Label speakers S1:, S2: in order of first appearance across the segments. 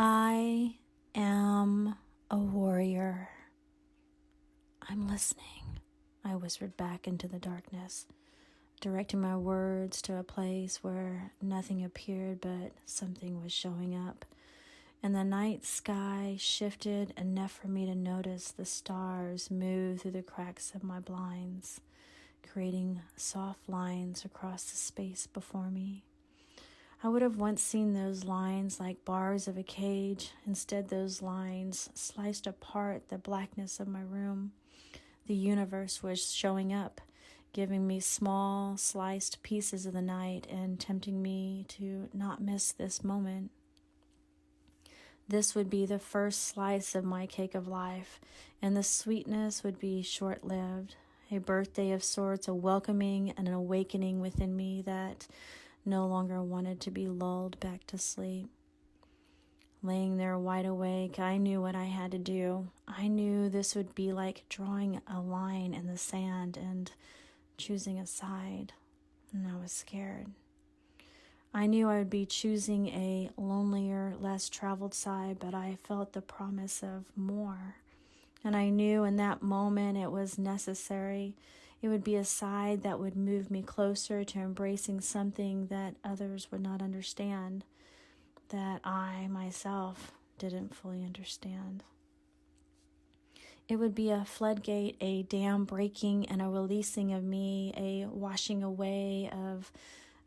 S1: I am a warrior. I'm listening, I whispered back into the darkness, directing my words to a place where nothing appeared but something was showing up. And the night sky shifted enough for me to notice the stars move through the cracks of my blinds, creating soft lines across the space before me. I would have once seen those lines like bars of a cage. Instead, those lines sliced apart the blackness of my room. The universe was showing up, giving me small, sliced pieces of the night and tempting me to not miss this moment. This would be the first slice of my cake of life, and the sweetness would be short-lived. A birthday of sorts, a welcoming and an awakening within me that no longer wanted to be lulled back to sleep. Laying there wide awake, I knew what I had to do. I knew this would be like drawing a line in the sand and choosing a side, and I was scared. I knew I would be choosing a lonelier, less traveled side, but I felt the promise of more. And I knew in that moment it was necessary. It would be a side that would move me closer to embracing something that others would not understand, that I myself didn't fully understand. It would be a floodgate, a dam breaking and a releasing of me, a washing away of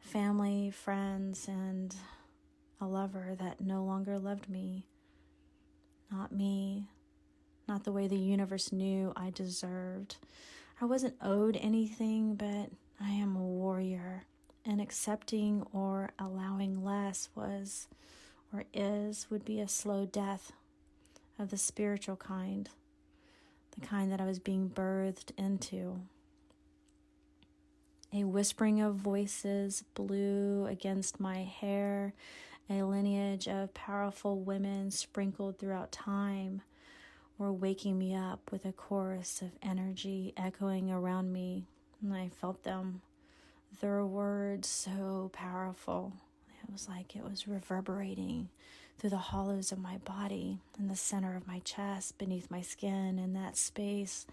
S1: family, friends, and a lover that no longer loved me. Not me. Not the way the universe knew I deserved. I wasn't owed anything, but I am a warrior, and accepting or allowing less was, or is, would be a slow death of the spiritual kind, the kind that I was being birthed into. A whispering of voices blew against my hair, a lineage of powerful women sprinkled throughout time were waking me up with a chorus of energy echoing around me, and I felt them. Their words so powerful. It was like it was reverberating through the hollows of my body, in the center of my chest, beneath my skin, in that space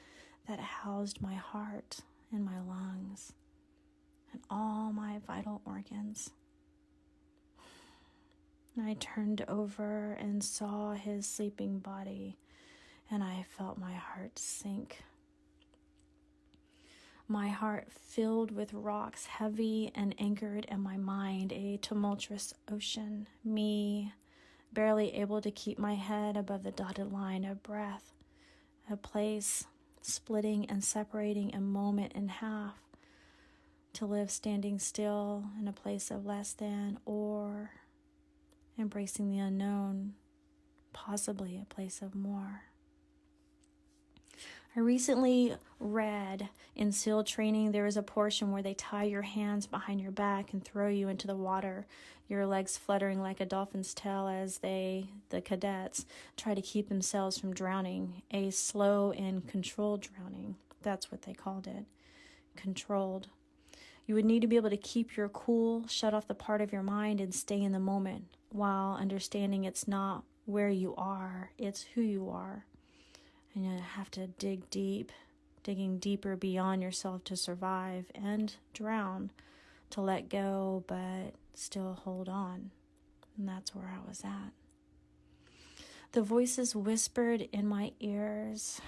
S1: that housed my heart and my lungs and all my vital organs. I turned over and saw his sleeping body, and I felt my heart sink. My heart filled with rocks, heavy and anchored in my mind, a tumultuous ocean, me barely able to keep my head above the dotted line of breath, a place splitting and separating a moment in half, to live standing still in a place of less than or embracing the unknown, possibly a place of more. I recently read in SEAL training there is a portion where they tie your hands behind your back and throw you into the water, your legs fluttering like a dolphin's tail as the cadets, try to keep themselves from drowning, a slow and controlled drowning. That's what they called it, controlled. You would need to be able to keep your cool, shut off the part of your mind, and stay in the moment while understanding it's not where you are, it's who you are. And you have to dig deep, digging deeper beyond yourself to survive and drown, to let go, but still hold on. And that's where I was at. The voices whispered in my ears,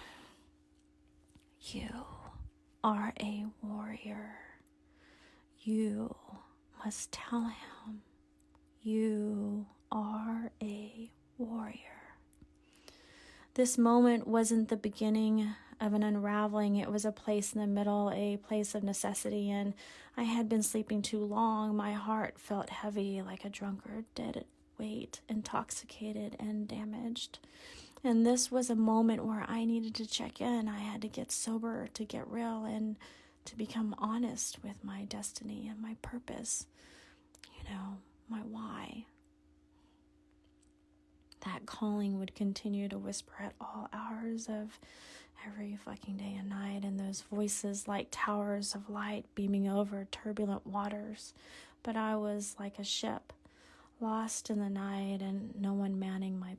S1: "You are a warrior. You must tell him you are a warrior." This moment wasn't the beginning of an unraveling. It was a place in the middle, a place of necessity, and I had been sleeping too long. My heart felt heavy like a drunkard, dead weight, intoxicated and damaged. And this was a moment where I needed to check in. I had to get sober, to get real, and to become honest with my destiny and my purpose, my why. That calling would continue to whisper at all hours of every fucking day and night, and those voices like towers of light beaming over turbulent waters. But I was like a ship, lost in the night and no one manning my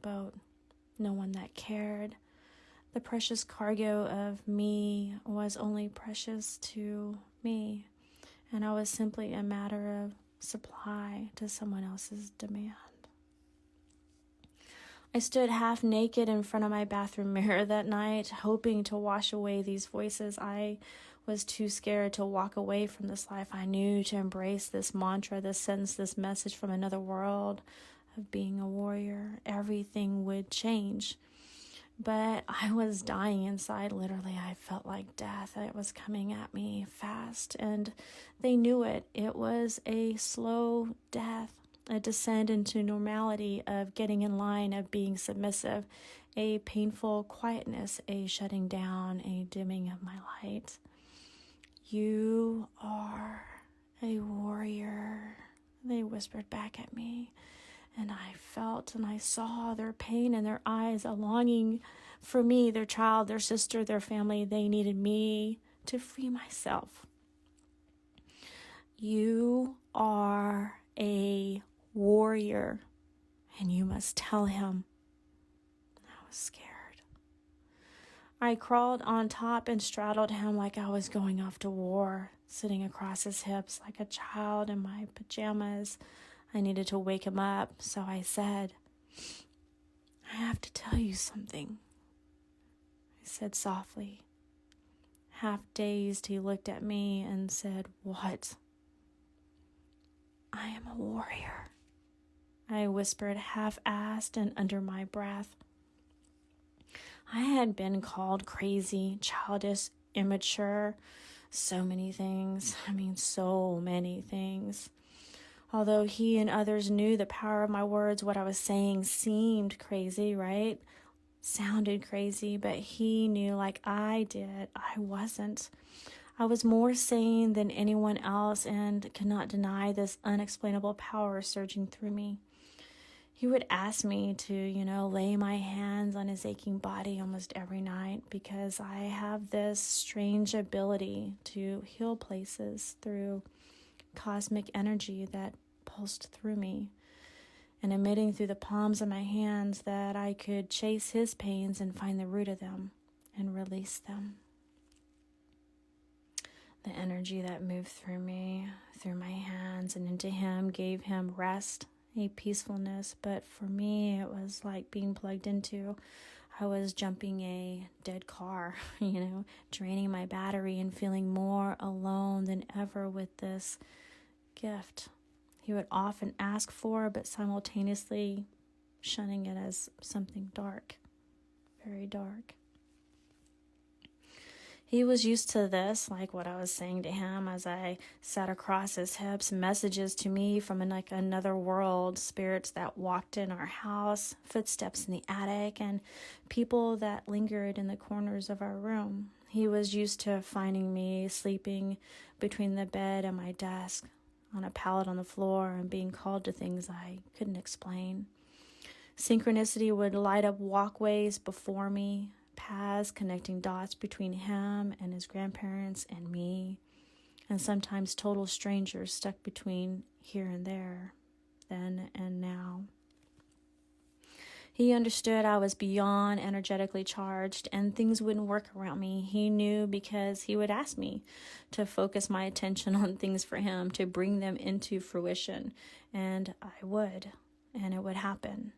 S1: The precious cargo of me was only precious to me, and I was simply a matter of supply to someone else's demand. I stood half naked in front of my bathroom mirror that night, hoping to wash away these voices. I was too scared to walk away from this life I knew, to embrace this mantra, this sentence, this message from another world of being a warrior. Everything would change. But I was dying inside, literally. I felt like death. It was coming at me fast, and they knew it. It was a slow death, a descent into normality of getting in line, of being submissive, a painful quietness, a shutting down, a dimming of my light. You are a warrior, they whispered back at me. And I felt and I saw their pain in their eyes, a longing for me, their child, their sister, their family. They needed me to free myself. You are a warrior, and you must tell him. I was scared. I crawled on top and straddled him like I was going off to war, sitting across his hips like a child in my pajamas. I needed to wake him up, so I said, I have to tell you something. I said softly. Half dazed, he looked at me and said, What? I am a warrior, I whispered, half-assed and under my breath. I had been called crazy, childish, immature, so many things. So many things. Although he and others knew the power of my words, what I was saying seemed crazy, right? Sounded crazy, but he knew, like I did, I wasn't. I was more sane than anyone else and could not deny this unexplainable power surging through me. He would ask me to, lay my hands on his aching body almost every night, because I have this strange ability to heal places through cosmic energy that pulsed through me and emitting through the palms of my hands, that I could chase his pains and find the root of them and release them. The energy that moved through me, through my hands and into him, gave him rest, a peacefulness, but for me it was like being plugged into. I was jumping a dead car, draining my battery and feeling more alone than ever with this gift he would often ask for, but simultaneously shunning it as something dark, very dark. He was used to this, like what I was saying to him as I sat across his hips, messages to me from another world, spirits that walked in our house, footsteps in the attic, and people that lingered in the corners of our room. He was used to finding me sleeping between the bed and my desk, on a pallet on the floor, and being called to things I couldn't explain. Synchronicity would light up walkways before me, paths connecting dots between him and his grandparents and me, and sometimes total strangers stuck between here and there, then and now. He understood I was beyond energetically charged and things wouldn't work around me. He knew, because he would ask me to focus my attention on things for him, to bring them into fruition. And I would, and it would happen.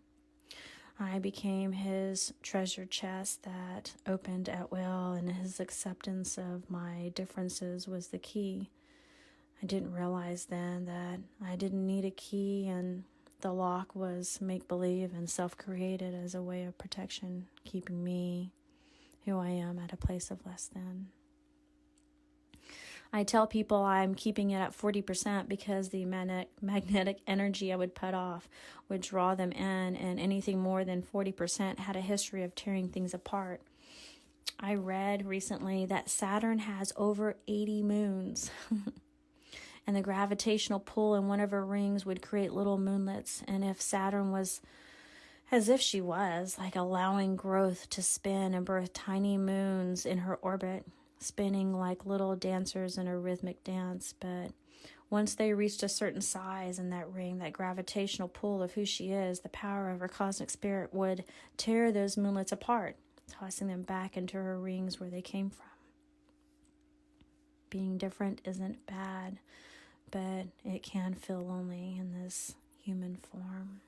S1: I became his treasure chest that opened at will, and his acceptance of my differences was the key. I didn't realize then that I didn't need a key, and the lock was make-believe and self-created as a way of protection, keeping me, who I am, at a place of less than. I tell people I'm keeping it at 40% because the magnetic energy I would put off would draw them in, and anything more than 40% had a history of tearing things apart. I read recently that Saturn has over 80 moons. And the gravitational pull in one of her rings would create little moonlets. And if Saturn was, as if she was, like allowing growth to spin and birth tiny moons in her orbit, spinning like little dancers in a rhythmic dance. But once they reached a certain size in that ring, that gravitational pull of who she is, the power of her cosmic spirit would tear those moonlets apart. tossing them back into her rings where they came from. Being different isn't bad, but it can feel lonely in this human form.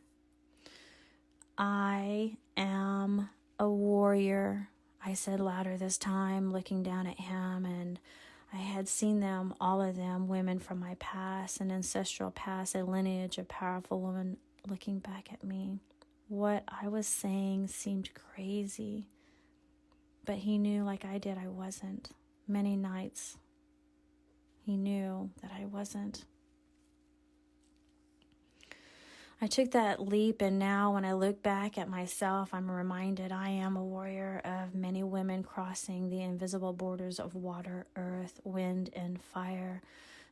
S1: I am a warrior, I said louder this time, looking down at him, and I had seen them, all of them, women from my past, an ancestral past, a lineage of powerful women looking back at me. What I was saying seemed crazy, but he knew, like I did, I wasn't. Many nights, he knew that I wasn't. I took that leap, and now when I look back at myself, I'm reminded I am a warrior of many women crossing the invisible borders of water, earth, wind, and fire.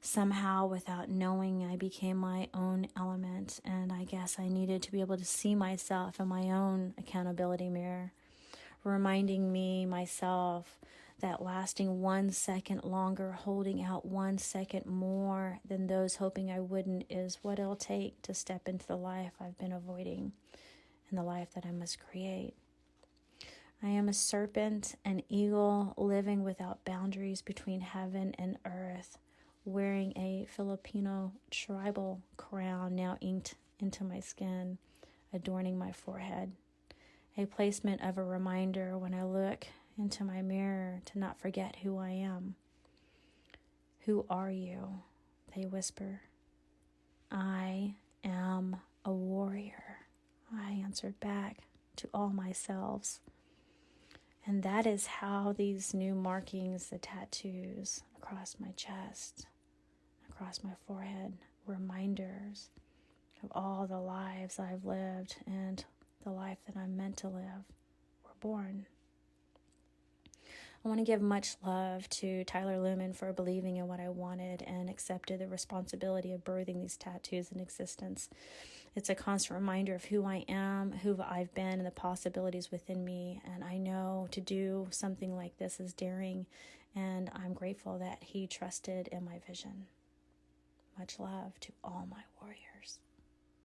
S1: Somehow, without knowing, I became my own element, and I guess I needed to be able to see myself in my own accountability mirror, reminding me, myself, that lasting 1 second longer, holding out 1 second more than those hoping I wouldn't, is what it'll take to step into the life I've been avoiding and the life that I must create. I am a serpent, an eagle, living without boundaries between heaven and earth, wearing a Filipino tribal crown now inked into my skin, adorning my forehead. A placement of a reminder when I look into my mirror to not forget who I am. Who are you? They whisper. I am a warrior, I answered back to all myselves. And that is how these new markings, the tattoos across my chest, across my forehead, reminders of all the lives I've lived and the life that I'm meant to live, were born. I want to give much love to Tyler Lumen for believing in what I wanted and accepted the responsibility of birthing these tattoos in existence. It's a constant reminder of who I am, who I've been, and the possibilities within me. And I know to do something like this is daring, and I'm grateful that he trusted in my vision. Much love to all my warriors.